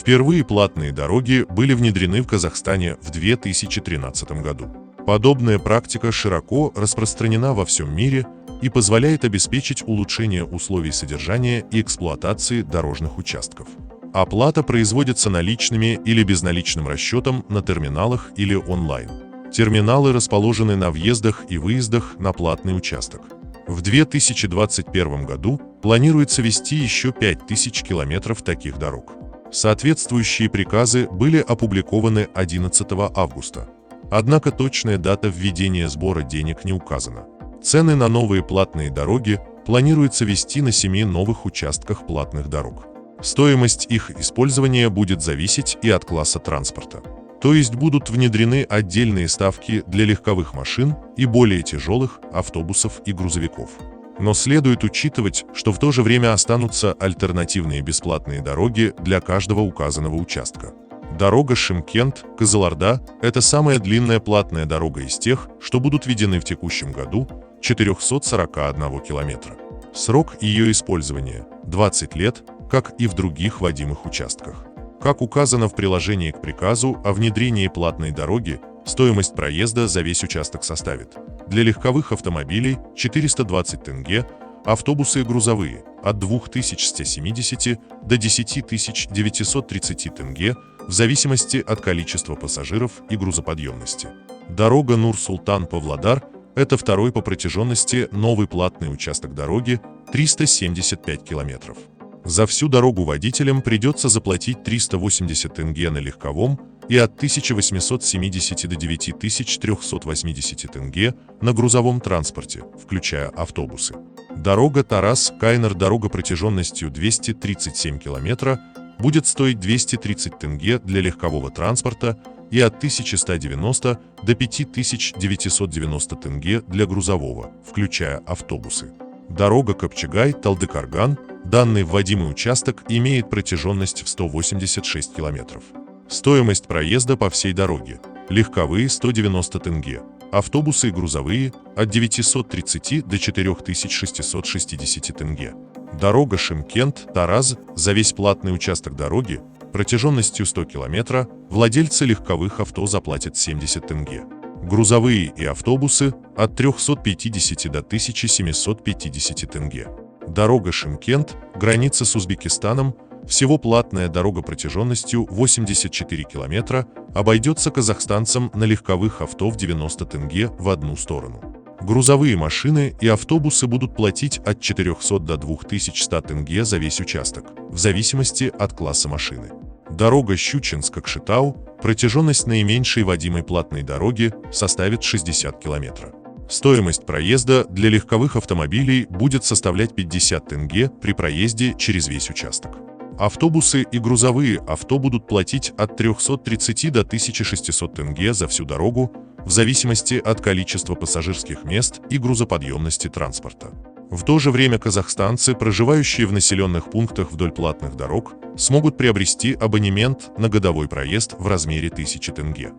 Впервые платные дороги были внедрены в Казахстане в 2013 году. Подобная практика широко распространена во всем мире и позволяет обеспечить улучшение условий содержания и эксплуатации дорожных участков. Оплата производится наличными или безналичным расчетом на терминалах или онлайн. Терминалы расположены на въездах и выездах на платный участок. В 2021 году планируется вести еще 5000 километров таких дорог. Соответствующие приказы были опубликованы 11 августа. Однако точная дата введения сбора денег не указана. Цены на новые платные дороги планируется ввести на 7 новых участках платных дорог. Стоимость их использования будет зависеть и от класса транспорта. То есть будут внедрены отдельные ставки для легковых машин и более тяжелых автобусов и грузовиков. Но следует учитывать, что в то же время останутся альтернативные бесплатные дороги для каждого указанного участка. Дорога Шымкент-Кызылорда – это самая длинная платная дорога из тех, что будут введены в текущем году, 441 километра. Срок ее использования – 20 лет, как и в других вводимых участках. Как указано в приложении к приказу о внедрении платной дороги, стоимость проезда за весь участок составит: для легковых автомобилей – 420 тенге, автобусы и грузовые – от 2170 до 10930 тенге, в зависимости от количества пассажиров и грузоподъемности. Дорога Нур-Султан-Павлодар – это второй по протяженности новый платный участок дороги, 375 километров. За всю дорогу водителям придется заплатить 380 тенге на легковом и от 1870 до 9380 тенге на грузовом транспорте, включая автобусы. Дорога Тарас-Кайнар, дорога протяженностью 237 километра, будет стоить 230 тенге для легкового транспорта и от 1190 до 5990 тенге для грузового, включая автобусы. Дорога Капчагай-Талдыкарган, данный вводимый участок имеет протяженность в 186 километров. Стоимость проезда по всей дороге: легковые – 190 тенге, автобусы и грузовые – от 930 до 4660 тенге. Дорога Шымкент-Тараз, за весь платный участок дороги, протяженностью 100 км, владельцы легковых авто заплатят 70 тенге. Грузовые и автобусы – от 350 до 1750 тенге. Дорога Шымкент, граница с Узбекистаном, всего платная дорога протяженностью 84 км, обойдется казахстанцам на легковых авто в 90 тенге в одну сторону. Грузовые машины и автобусы будут платить от 400 до 2100 тенге за весь участок, в зависимости от класса машины. Дорога Щучинск-Кокшетау, протяженность наименьшей вводимой платной дороги составит 60 км. Стоимость проезда для легковых автомобилей будет составлять 50 тенге при проезде через весь участок. Автобусы и грузовые авто будут платить от 330 до 1600 тенге за всю дорогу, в зависимости от количества пассажирских мест и грузоподъемности транспорта. В то же время казахстанцы, проживающие в населенных пунктах вдоль платных дорог, смогут приобрести абонемент на годовой проезд в размере 1000 тенге.